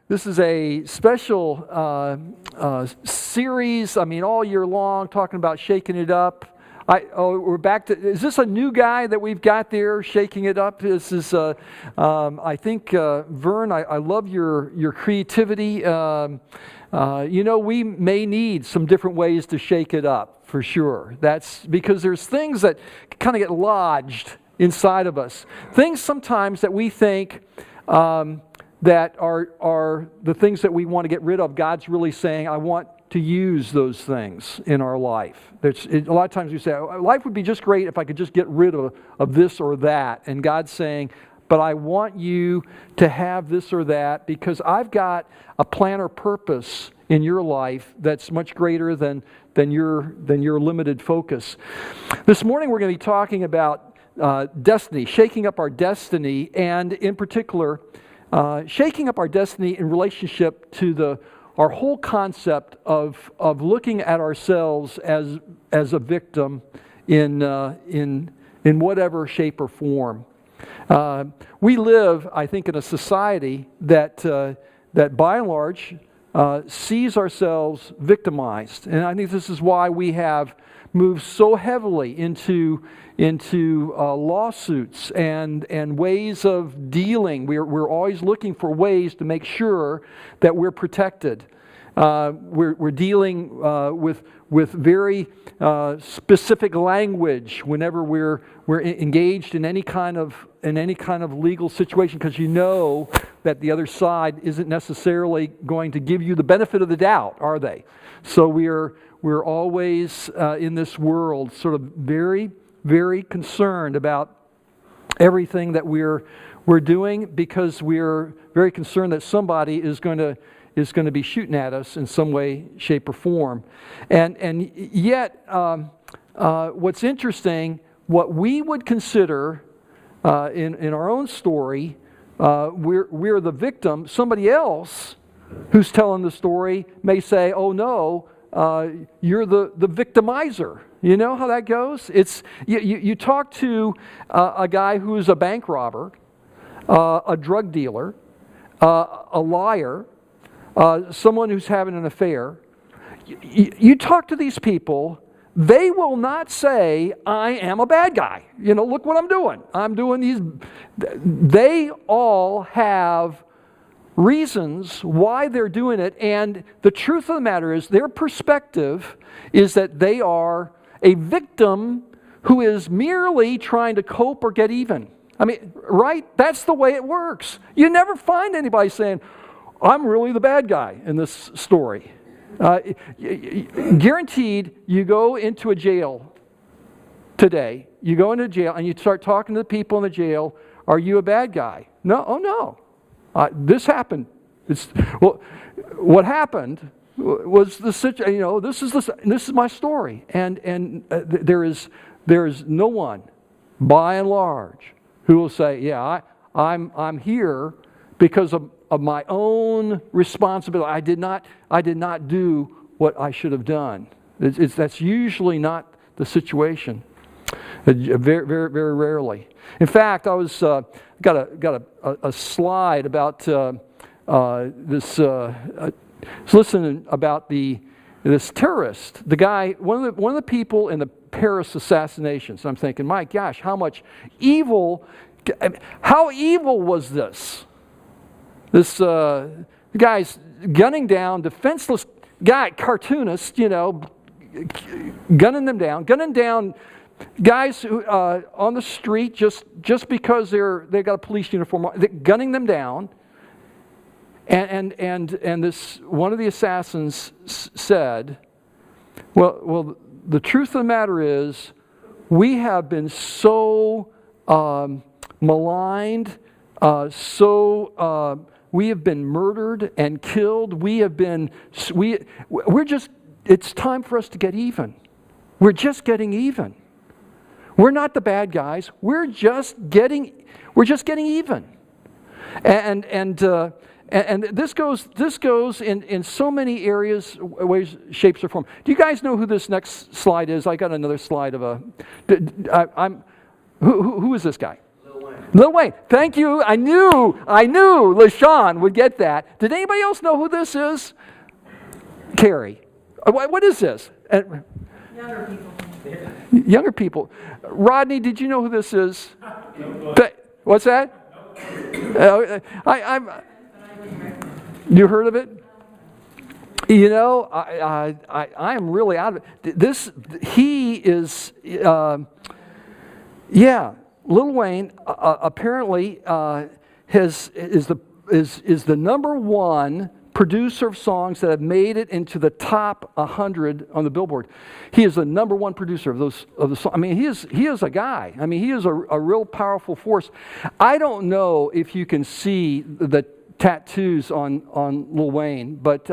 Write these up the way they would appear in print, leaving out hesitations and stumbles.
This is a special series, all year long, talking about shaking it up. We're back to, is this a new guy that we've got there, shaking it up? This is, I think, Vern, I love your creativity. We may need some different ways to shake it up, for sure. That's because there's things that kind of get lodged inside of us. Things sometimes that we think that are the things that we want to get rid of. God's really saying, I want to use those things in our life. A lot of times we say, life would be just great if I could just get rid of this or that. And God's saying, but I want you to have this or that because I've got a plan or purpose in your life that's much greater than your limited focus. This morning we're going to be talking about destiny, shaking up our destiny, and in particular, shaking up our destiny in relationship to our whole concept of looking at ourselves as a victim in whatever shape or form. We live, I think, in a society that by and large sees ourselves victimized, and I think this is why we have moved so heavily into lawsuits and ways of dealing. We're always looking for ways to make sure that we're protected. We're dealing with very specific language whenever we're engaged in any kind of legal situation, because you know that the other side isn't necessarily going to give you the benefit of the doubt, are they? So we're always in this world sort of very, very concerned about everything that we're doing, because we're very concerned that somebody is going to be shooting at us in some way, shape, or form. And yet, what's interesting, what we would consider in our own story, we're the victim. Somebody else who's telling the story may say, "Oh no, you're the victimizer." You know how that goes? It's you talk to a guy who's a bank robber, a drug dealer, a liar, someone who's having an affair. You talk to these people, they will not say, "I am a bad guy. Look what I'm doing. I'm doing these." They all have reasons why they're doing it, and the truth of the matter is their perspective is that they are a victim who is merely trying to cope or get even. Right? That's the way it works. You never find anybody saying, "I'm really the bad guy in this story." Guaranteed, you go into a jail today, you go into jail and you start talking to the people in the jail, "Are you a bad guy?" "No." "Oh no. This happened." What happened was the situation. This is my story, and there is no one, by and large, who will say, "Yeah, I'm here because of my own responsibility. I did not do what I should have done." That's usually not the situation. Very, very, very rarely. In fact, I was got a slide about this. I was listening about this terrorist, the guy, one of the people in the Paris assassinations. I'm thinking, my gosh, how evil was this? This guy's gunning down defenseless guy, cartoonist, gunning down guys who on the street just because they got a police uniform, gunning them down. And this one of the assassins said, well, the truth of the matter is, we have been so maligned, we have been murdered and killed. It's time for us to get even. We're just getting even. We're not the bad guys. We're just getting even. And this goes in so many areas, ways, shapes, or forms. Do you guys know who this next slide is? I got another slide of who is this guy? Lil Wayne. Lil Wayne. Thank you. I knew LaShawn would get that. Did anybody else know who this is? Carrie. What is this? Younger people. Younger people. Rodney, did you know who this is? What's that? You heard of it? You know, I am really out of it. He is, Lil Wayne apparently is the number one producer of songs that have made it into the top 100 on the Billboard. He is the number one producer of the songs. I mean, he is a guy. I mean, he is a real powerful force. I don't know if you can see the tattoos on Lil Wayne, but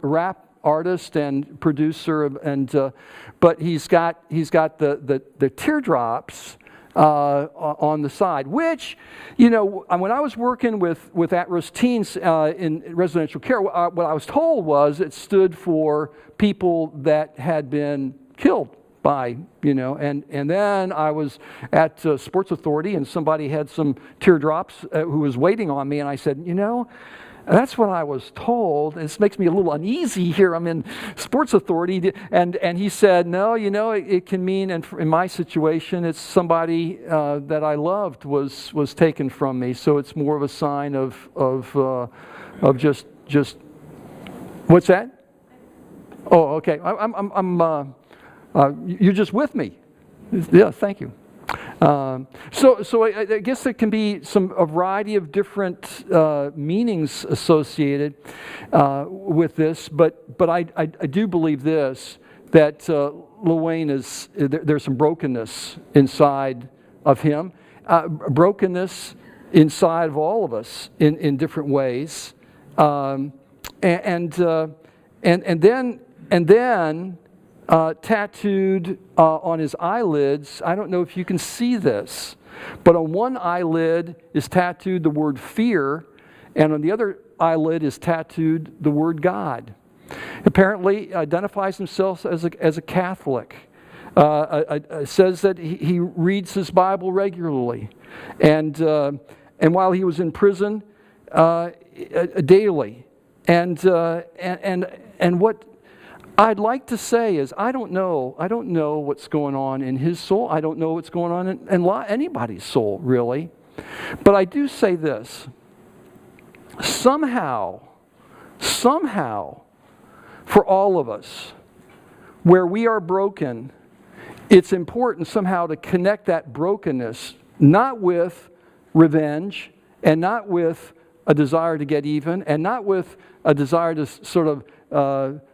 rap artist and producer, and but he's got the teardrops on the side, which, you know, when I was working with at-risk teens in residential care, what I was told was it stood for people that had been killed by, you know, and then I was at Sports Authority and somebody had some teardrops who was waiting on me, and I said, you know, that's what I was told. This makes me a little uneasy here. I'm in Sports Authority. And he said, no, you know, it can mean, and in my situation, it's somebody that I loved was taken from me. So it's more of a sign of just what's that? Oh, okay. You're just with me. Yeah, thank you. So I guess there can be a variety of different meanings associated with this, but I do believe this, that Lil Wayne there's some brokenness inside of him, brokenness inside of all of us in different ways, and then tattooed on his eyelids, I don't know if you can see this, but on one eyelid is tattooed the word fear, and on the other eyelid is tattooed the word God. Apparently identifies himself as a Catholic. Says that he reads his Bible regularly, and while he was in prison, daily, and what I'd like to say is I don't know what's going on in his soul. I don't know what's going on in anybody's soul, really. But I do say this. Somehow, for all of us, where we are broken, it's important somehow to connect that brokenness, not with revenge, and not with a desire to get even, and not with a desire to sort of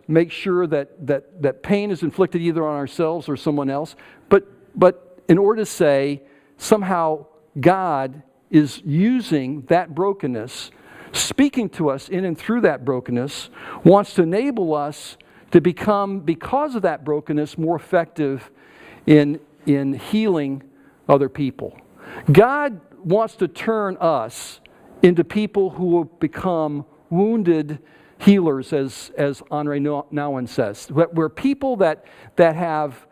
make sure that pain is inflicted either on ourselves or someone else, but in order to say somehow God is using that brokenness, speaking to us in and through that brokenness, wants to enable us to become, because of that brokenness, more effective in healing other people. God wants to turn us into people who will become wounded healers, as Henri Nouwen says. We're people that have,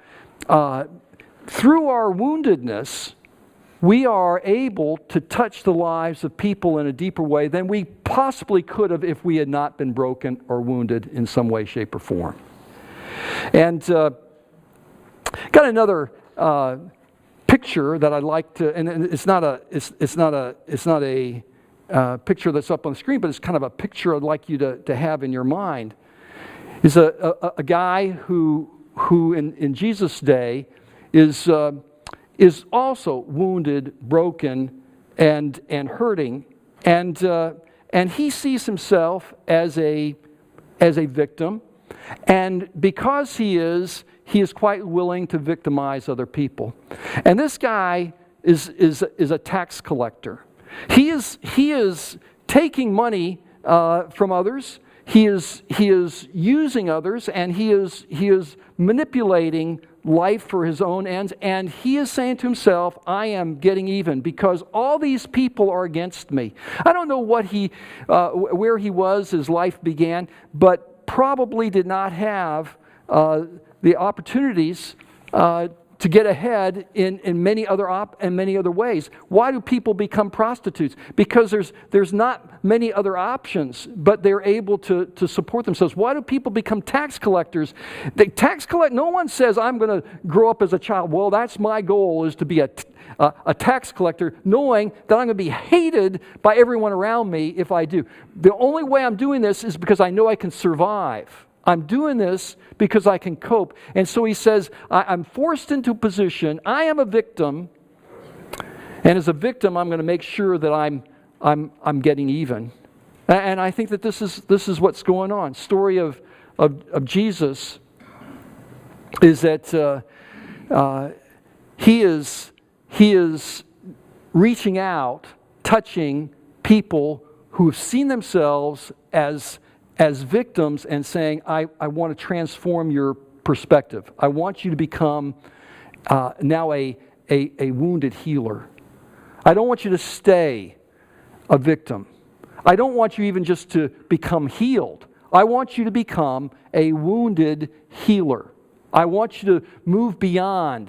through our woundedness, we are able to touch the lives of people in a deeper way than we possibly could have if we had not been broken or wounded in some way, shape, or form. And got another picture that I'd like to, and it's not a picture that's up on the screen, but it's kind of a picture I'd like you to have in your mind. Is a guy who in Jesus' day is also wounded, broken, and hurting, and he sees himself as a victim, and because he is quite willing to victimize other people. And this guy is a tax collector. He is taking money from others. He is using others, and he is manipulating life for his own ends. And he is saying to himself, "I am getting even because all these people are against me." I don't know where he was as life began, but probably did not have the opportunities to get ahead in many other ways. Why do people become prostitutes? Because there's not many other options, but they're able to support themselves. Why do people become tax collectors? No one says, I'm going to grow up as a child. Well, that's my goal, is to be a tax collector, knowing that I'm going to be hated by everyone around me if I do. The only way I'm doing this is because I know I can survive. I'm doing this because I can cope. And so he says, I'm forced into a position. I am a victim. And as a victim, I'm going to make sure that I'm getting even. And I think that this is what's going on. Story of Jesus is that he is reaching out, touching people who have seen themselves as victims and saying, I want to transform your perspective. I want you to become now a wounded healer. I don't want you to stay a victim. I don't want you even just to become healed. I want you to become a wounded healer. I want you to move beyond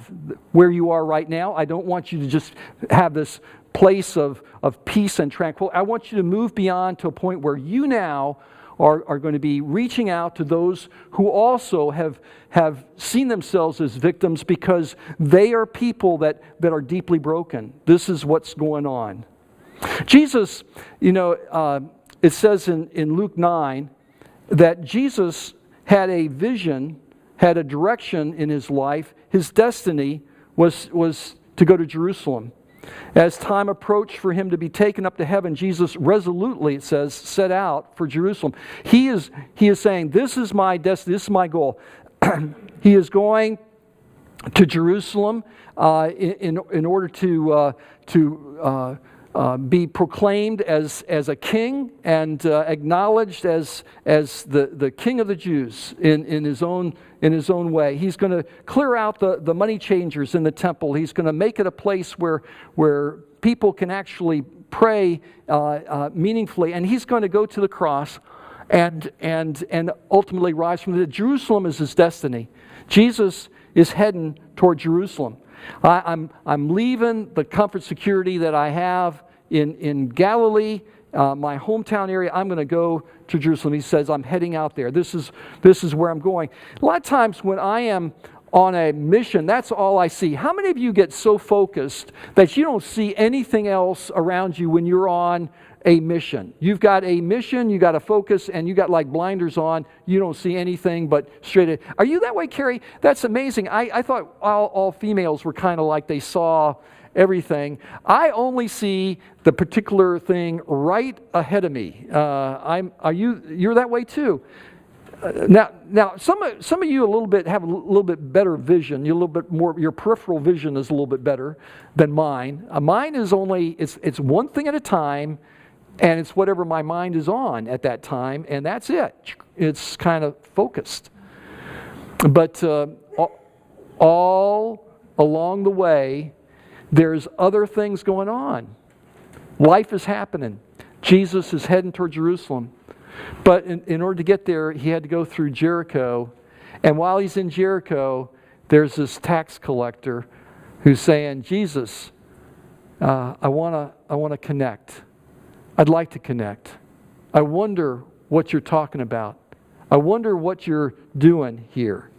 where you are right now. I don't want you to just have this place of peace and tranquility. I want you to move beyond to a point where you now are going to be reaching out to those who also have seen themselves as victims, because they are people that are deeply broken. This is what's going on. Jesus, it says in Luke 9 that Jesus had a vision, had a direction in his life. His destiny was to go to Jerusalem. As time approached for him to be taken up to heaven, Jesus resolutely, it says, set out for Jerusalem. He is saying, this is my destiny, this is my goal. He is going to Jerusalem in order to be proclaimed as a king and acknowledged as the king of the Jews in his own way. He's going to clear out the money changers in the temple. He's going to make it a place where people can actually pray meaningfully. And he's going to go to the cross and ultimately rise from the dead. Jerusalem is his destiny. Jesus is heading toward Jerusalem. I'm leaving the comfort security that I have in Galilee, my hometown area. I'm going to go to Jerusalem. He says, I'm heading out there. This is where I'm going. A lot of times when I am on a mission, that's all I see. How many of you get so focused that you don't see anything else around you when you're on a mission? You've got a mission, you got a focus, and you got like blinders on. You don't see anything but straight ahead. Are you that way, Carrie? That's amazing. I thought all females were kind of like they saw everything. I only see the particular thing right ahead of me. You're that way too. Now, some of you have a little bit better vision. You're a little bit more. Your peripheral vision is a little bit better than mine. Mine is it's one thing at a time, and it's whatever my mind is on at that time, and that's it. It's kind of focused. But all along the way, there's other things going on. Life is happening. Jesus is heading toward Jerusalem. But in order to get there, he had to go through Jericho. And while he's in Jericho, there's this tax collector who's saying, Jesus, I want to connect. I'd like to connect. I wonder what you're talking about. I wonder what you're doing here.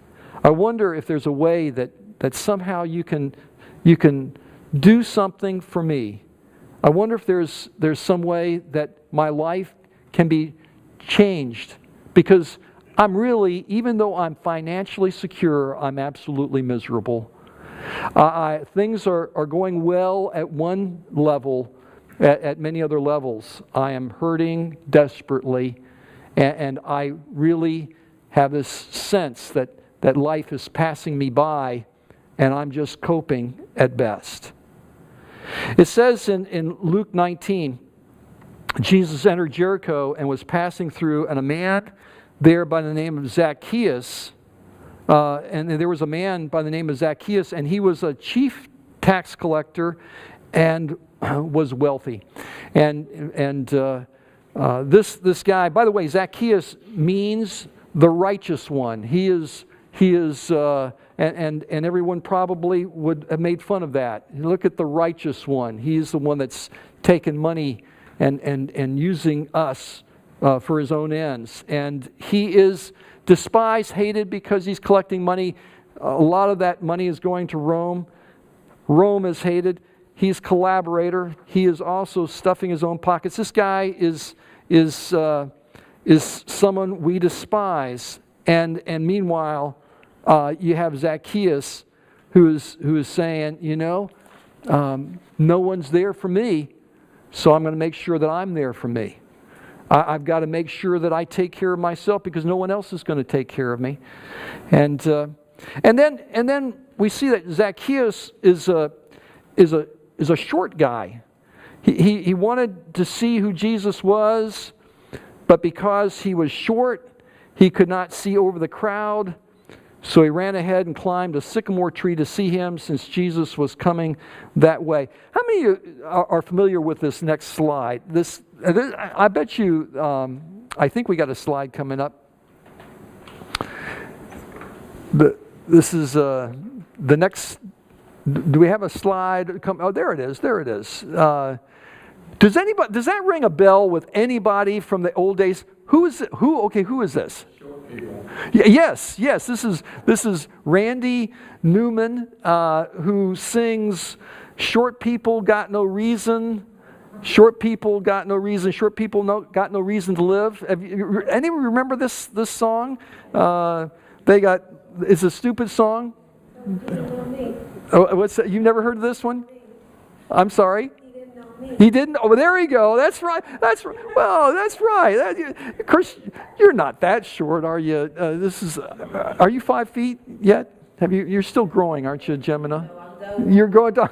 I wonder if there's a way that somehow you can do something for me. I wonder if there's some way that my life can be changed, because I'm really, even though I'm financially secure, I'm absolutely miserable. Things are going well at one level, at many other levels. I am hurting desperately, and I really have this sense that life is passing me by, and I'm just coping at best. It says in Luke 19, Jesus entered Jericho and was passing through, and a man there by the name of Zacchaeus, and there was a man by the name of Zacchaeus, and he was a chief tax collector and was wealthy. And this guy, by the way, Zacchaeus means the righteous one. He is He is, and everyone probably would have made fun of that. Look at the righteous one. He's the one that's taken money and using us for his own ends. And he is despised, hated because he's collecting money. A lot of that money is going to Rome. Rome is hated. He's collaborator. He is also stuffing his own pockets. This guy is someone we despise. And meanwhile, you have Zacchaeus, who is saying, no one's there for me, so I'm going to make sure that I'm there for me. I've got to make sure that I take care of myself because no one else is going to take care of me. And then we see that Zacchaeus is a short guy. He wanted to see who Jesus was, but because he was short, he could not see over the crowd. So he ran ahead and climbed a sycamore tree to see him since Jesus was coming that way. How many of you are familiar with this next slide? This I bet you, I think we got a slide coming up. This is the next, do we have a slide? Oh, there it is. Does that ring a bell with anybody from the old days? Who is this? Short people. Yes. This is Randy Newman, who sings "Short People Got No Reason." Short people got no reason. Short people got no reason to live. Anyone remember this song? It's a stupid song. Oh, what's that? You've never heard of this one? I'm sorry. He didn't. Oh, there you go. That's right. Well, that's right. Of course, you're not that short, are you? Are you 5 feet yet? You're still growing, aren't you, Gemina? You're going down.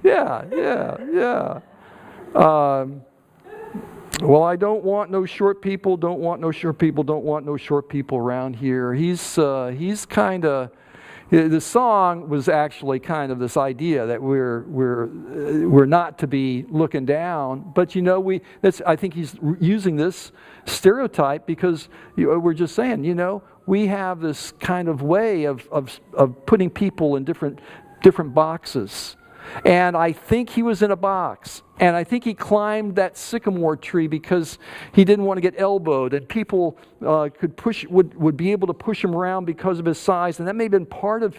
Yeah. Well, I don't want no short people. Don't want no short people. Don't want no short people around here. He's kind of. The song was actually kind of this idea that we're not to be looking down, but I think he's using this stereotype because we're just saying, we have this kind of way of putting people in different boxes. And I think he was in a box. And I think he climbed that sycamore tree because he didn't want to get elbowed. And people would be able to push him around because of his size. And that may have been part of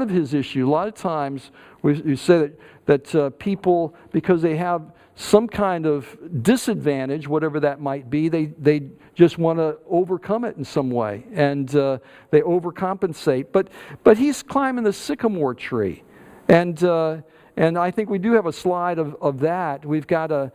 his issue. A lot of times we say that people, because they have some kind of disadvantage, whatever that might be, they just want to overcome it in some way. And they overcompensate. But he's climbing the sycamore tree. And I think we do have a slide of that. We've got a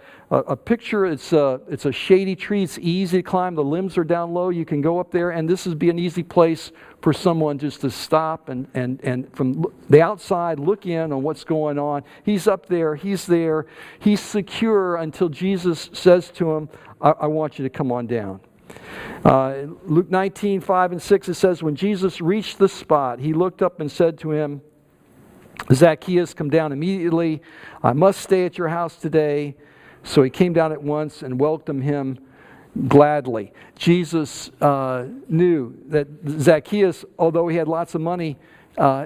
picture. It's a shady tree. It's easy to climb. The limbs are down low. You can go up there, and this would be an easy place for someone just to stop and from the outside look in on what's going on. He's up there. He's there. He's secure until Jesus says to him, I want you to come on down. Luke 19:5-6, it says, when Jesus reached the spot, he looked up and said to him, Zacchaeus, come down immediately. I must stay at your house today. So he came down at once and welcomed him gladly. Jesus knew that Zacchaeus, although he had lots of money,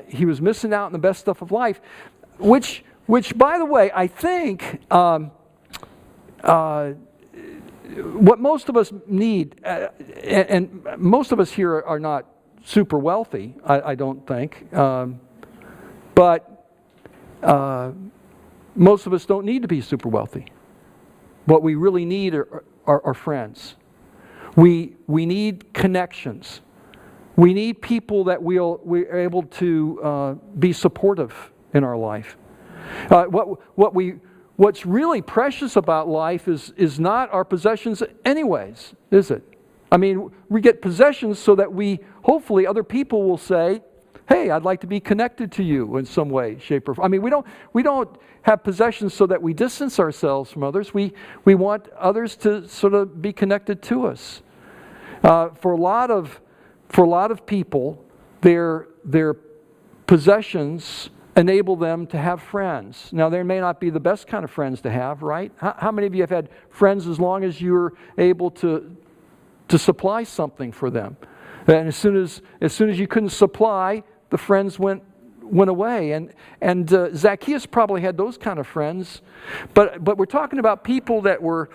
he was missing out on the best stuff of life, which by the way, I think what most of us need, and most of us here are not super wealthy, I don't think. But most of us don't need to be super wealthy. What we really need are friends. We need connections. We need people that we're able to be supportive in our life. What's really precious about life is not our possessions anyways, is it? I mean, we get possessions so that hopefully other people will say, hey, I'd like to be connected to you in some way, shape, or form. I mean, we don't have possessions so that we distance ourselves from others. We want others to sort of be connected to us. For a lot of people, their possessions enable them to have friends. Now, they may not be the best kind of friends to have, right? How many of you have had friends as long as you were able to supply something for them? And as soon as you couldn't supply, the friends went away. And Zacchaeus probably had those kind of friends. But we're talking about people that were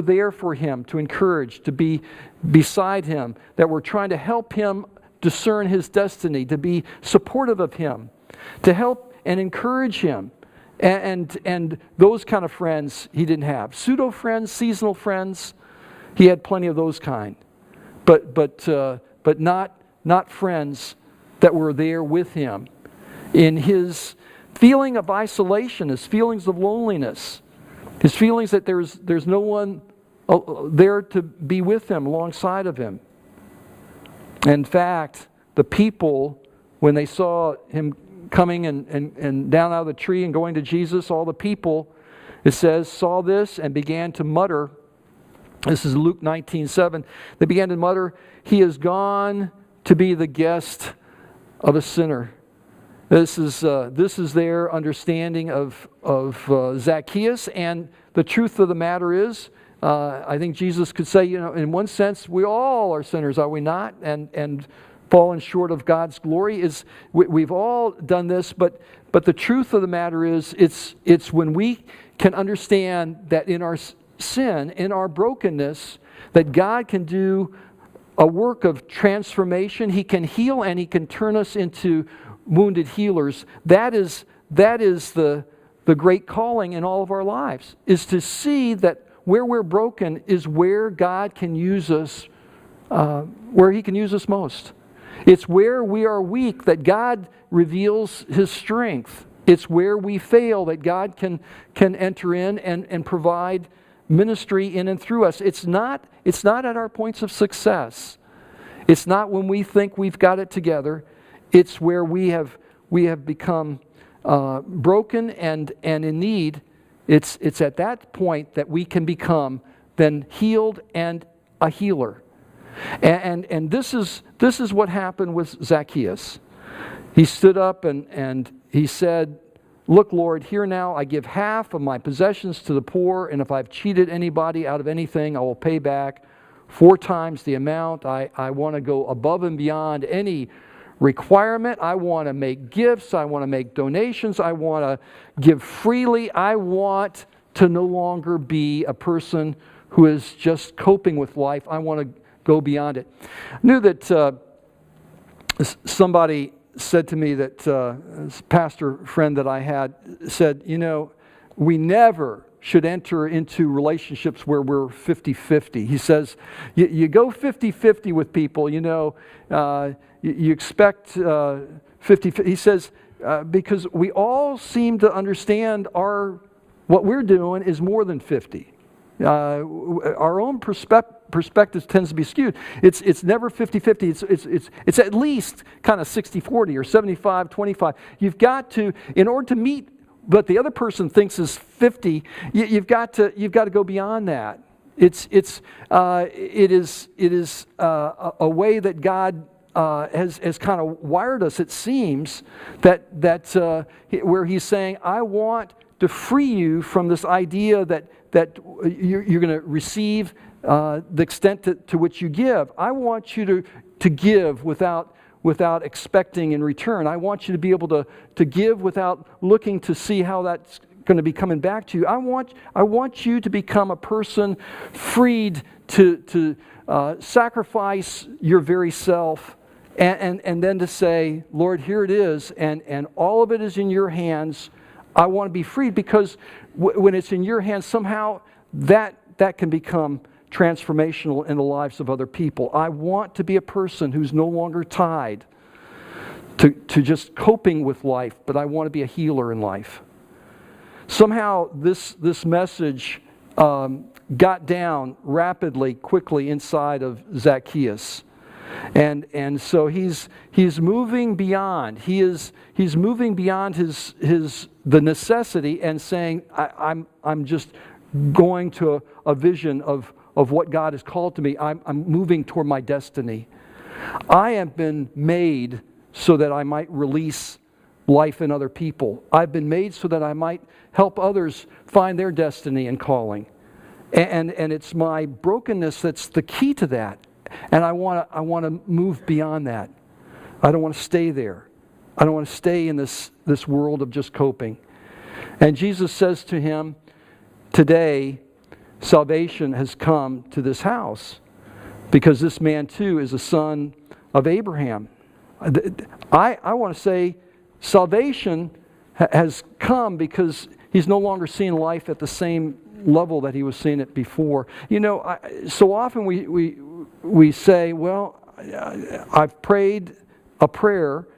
there for him, to encourage, to be beside him, that were trying to help him discern his destiny, to be supportive of him, to help and encourage him. And those kind of friends he didn't have. Pseudo friends, seasonal friends, he had plenty of those kind. But not friends that were there with him in his feeling of isolation, his feelings of loneliness, his feelings that there's no one there to be with him, alongside of him. In fact, the people, when they saw him coming and down out of the tree and going to Jesus, all the people, it says, saw this and began to mutter. This is Luke 19:7. They began to mutter, "He is gone to be the guest of a sinner." This is their understanding of Zacchaeus, and the truth of the matter is, I think Jesus could say, in one sense, we all are sinners, are we not? And fallen short of God's glory. We've all done this, but the truth of the matter is, it's when we can understand that in our sin, in our brokenness, that God can do a work of transformation. He can heal, and He can turn us into wounded healers. That is the great calling in all of our lives, is to see that where we're broken is where God can use us, where He can use us most. It's where we are weak that God reveals His strength. It's where we fail that God can enter in and provide ministry in and through us. It's not at our points of success. It's not when we think we've got it together. It's where we have become broken and in need. It's at that point that we can become then healed and a healer. And this is what happened with Zacchaeus. He stood up and he said, "Look, Lord, here now I give half of my possessions to the poor, and if I've cheated anybody out of anything, I will pay back 4 times the amount. I want to go above and beyond any requirement. I want to make gifts. I want to make donations. I want to give freely. I want to no longer be a person who is just coping with life. I want to go beyond it." I knew that somebody said to me that this pastor friend that I had said, we never should enter into relationships where we're 50-50. He says, you go 50-50 with people, you expect 50-50. He says, because we all seem to understand what we're doing is more than 50. Our own perspective tends to be skewed. It's never 50-50. It's at least kind of 60-40 or 75-25. You've got to, in order to meet what the other person thinks is 50, you've got to go beyond that. It is a way that God has kind of wired us. It seems that where He's saying, I want to free you from this idea that you're going to receive the extent to which you give. I want you to give without expecting in return. I want you to be able to give without looking to see how that's going to be coming back to you. I want you to become a person freed to sacrifice your very self and then to say, Lord, here it is, and all of it is in your hands. I want to be freed, because when it's in your hands, somehow that can become transformational in the lives of other people. I want to be a person who's no longer tied to just coping with life, but I want to be a healer in life. Somehow this message got down rapidly, quickly inside of Zacchaeus. And so he's moving beyond. He's moving beyond the necessity and saying, I'm just going to a vision of what God has called to me. I'm moving toward my destiny. I have been made so that I might release life in other people. I've been made so that I might help others find their destiny and calling. And it's my brokenness that's the key to that. And I want to move beyond that. I don't want to stay there. I don't want to stay in this world of just coping. And Jesus says to him, today, salvation has come to this house because this man too is a son of Abraham. I want to say salvation has come because he's no longer seeing life at the same level that he was seeing it before. You know, so often we say, well, I've prayed a prayer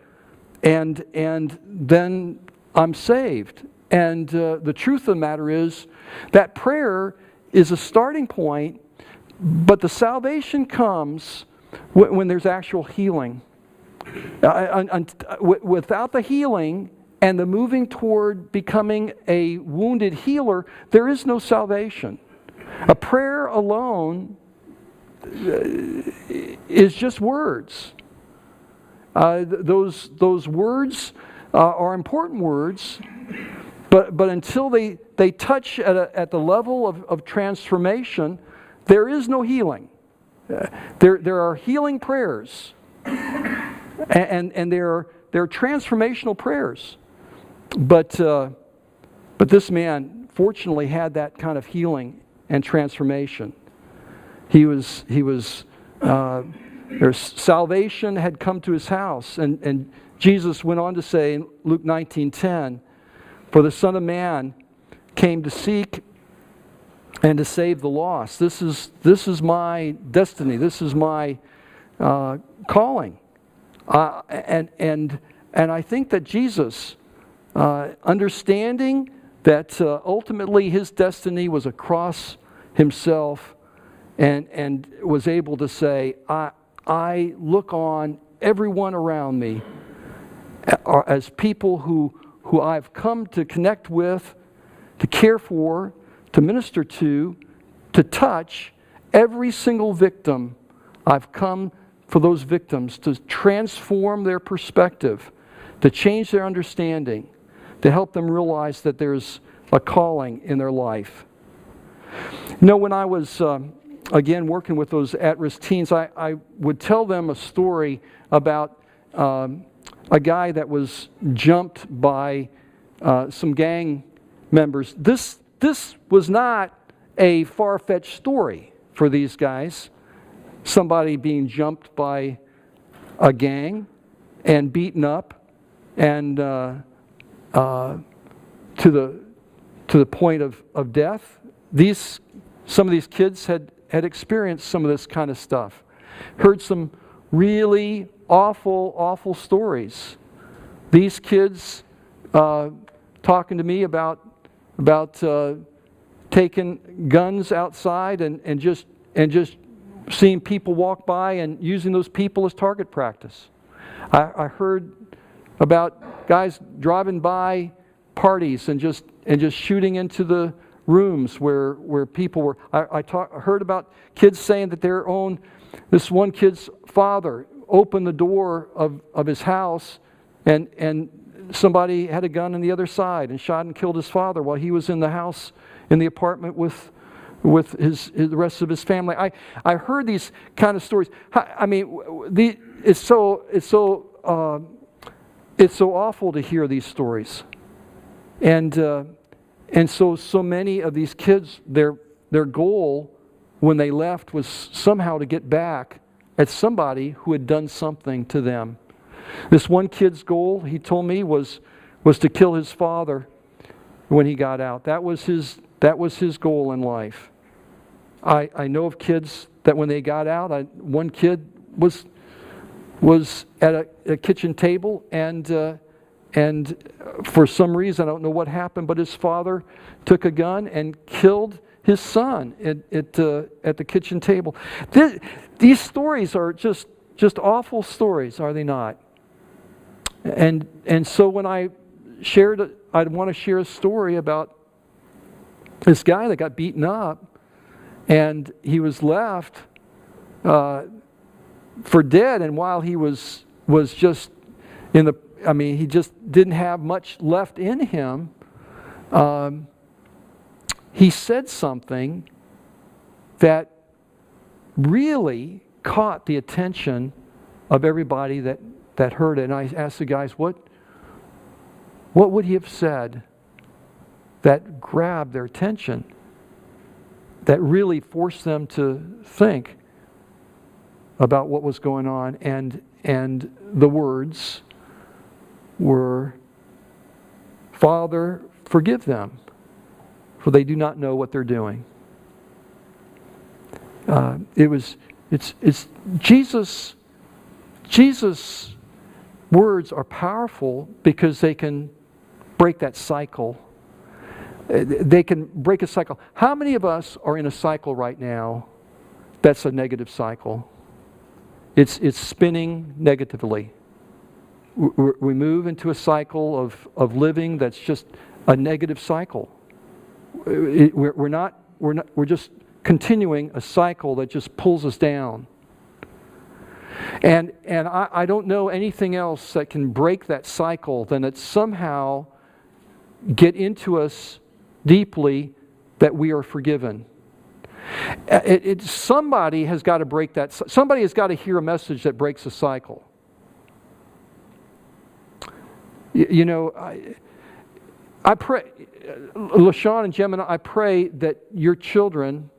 and then I'm saved. And the truth of the matter is that prayer is a starting point, but the salvation comes when there's actual healing. Without the healing and the moving toward becoming a wounded healer, there is no salvation. A prayer alone is just words. Those words are important words, but until they touch at the level of transformation, there is no healing. There are healing prayers, and there are transformational prayers. But this man fortunately had that kind of healing and transformation. There's salvation had come to his house, and Jesus went on to say in Luke 19:10, "For the Son of Man came to seek and to save the lost." This is my destiny. This is my calling. And I think that Jesus, understanding that ultimately his destiny was across himself, and was able to say, I look on everyone around me as people who I've come to connect with, to care for, to minister to touch every single victim. I've come for those victims to transform their perspective, to change their understanding, to help them realize that there's a calling in their life. You know, when I was, again, working with those at-risk teens, I would tell them a story about a guy that was jumped by some gang members. This was not a far-fetched story for these guys. Somebody being jumped by a gang and beaten up, and to the point of death. Some of these kids had experienced some of this kind of stuff. Heard some really awful stories. These kids talking to me about taking guns outside and just seeing people walk by and using those people as target practice. I heard about guys driving by parties and just shooting into the rooms where people were. I heard about kids saying that this one kid's father opened the door of his house and somebody had a gun on the other side and shot and killed his father while he was in the house, in the apartment with the rest of his family. I heard these kind of stories. I mean, it's so awful to hear these stories, and so many of these kids, their goal when they left was somehow to get back at somebody who had done something to them. This one kid's goal, he told me, was to kill his father when he got out. That was his goal in life. I know of kids that when they got out, one kid was at a kitchen table and for some reason, I don't know what happened, but his father took a gun and killed his son at the kitchen table. These stories are just awful stories, are they not? And so when I'd want to share a story about this guy that got beaten up, and he was left for dead, and while he was just he just didn't have much left in him. He said something that really caught the attention of everybody that heard it. And I asked the guys, what would he have said that grabbed their attention, that really forced them to think about what was going on? And the words were, "Father, forgive them, for they do not know what they're doing." It's Jesus. Jesus' words are powerful because they can break that cycle. They can break a cycle. How many of us are in a cycle right now that's a negative cycle? It's spinning negatively. We move into a cycle of living that's just a negative cycle. We're just continuing a cycle that just pulls us down. And I don't know anything else that can break that cycle than it somehow get into us deeply that we are forgiven. Somebody has got to break that. Somebody has got to hear a message that breaks the cycle. You know, I pray, LaShawn and Gemini, I pray that your children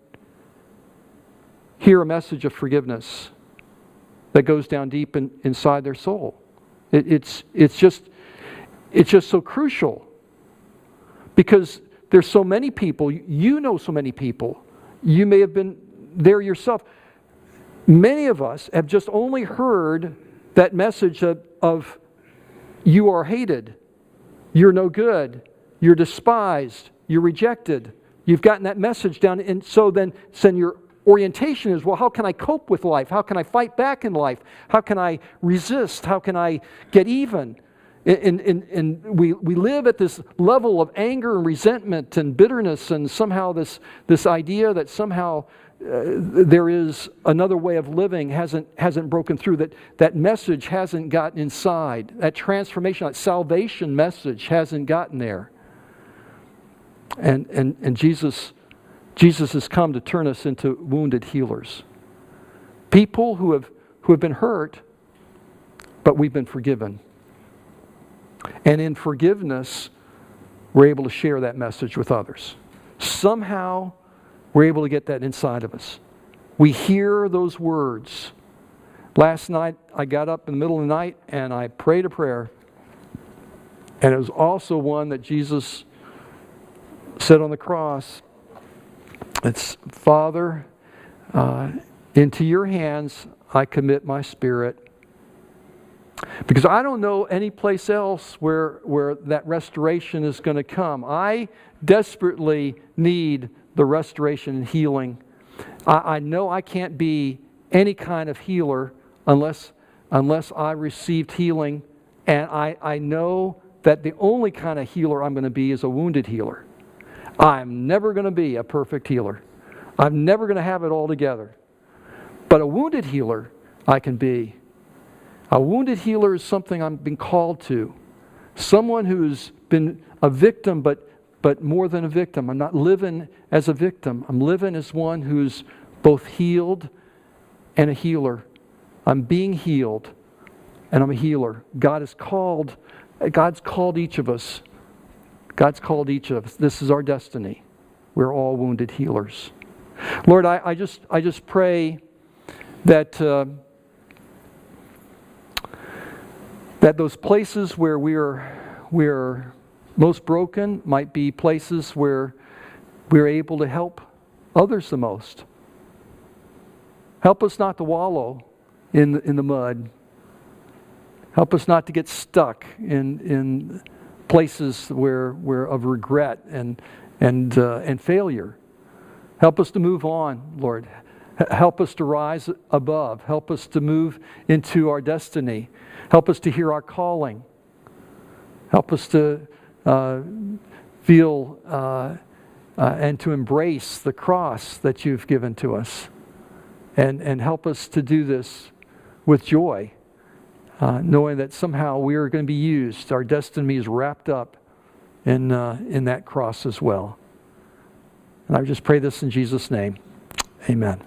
hear a message of forgiveness that goes down deep inside their soul. It's just so crucial, because there's so many people, you know so many people, you may have been there yourself. Many of us have just only heard that message of you are hated, you're no good, you're despised, you're rejected. You've gotten that message down, and so then your orientation is, well, how can I cope with life? How can I fight back in life? How can I resist? How can I get even? And we live at this level of anger and resentment and bitterness, and somehow this idea that somehow there is another way of living hasn't broken through, that message hasn't gotten inside, that transformation, that salvation message hasn't gotten there. And Jesus has come to turn us into wounded healers. People who have been hurt, but we've been forgiven. And in forgiveness, we're able to share that message with others. Somehow, we're able to get that inside of us. We hear those words. Last night, I got up in the middle of the night and I prayed a prayer. And it was also one that Jesus said on the cross. It's, "Father, into your hands I commit my spirit." Because I don't know any place else where that restoration is going to come. I desperately need the restoration and healing. I know I can't be any kind of healer unless I received healing. And I know that the only kind of healer I'm going to be is a wounded healer. I'm never going to be a perfect healer. I'm never going to have it all together. But a wounded healer I can be. A wounded healer is something I've been called to. Someone who's been a victim, but more than a victim. I'm not living as a victim. I'm living as one who's both healed and a healer. I'm being healed, and I'm a healer. God's called each of us. God's called each of us. This is our destiny. We're all wounded healers. Lord, I just pray that those places where we're most broken might be places where we're able to help others the most. Help us not to wallow in the mud. Help us not to get stuck in places where of regret and failure. Help us to move on, Lord. Help us to rise above. Help us to move into our destiny. Help us to hear our calling. Help us to feel and to embrace the cross that you've given to us. And help us to do this with joy, knowing that somehow we are going to be used. Our destiny is wrapped up in that cross as well. And I just pray this in Jesus' name. Amen.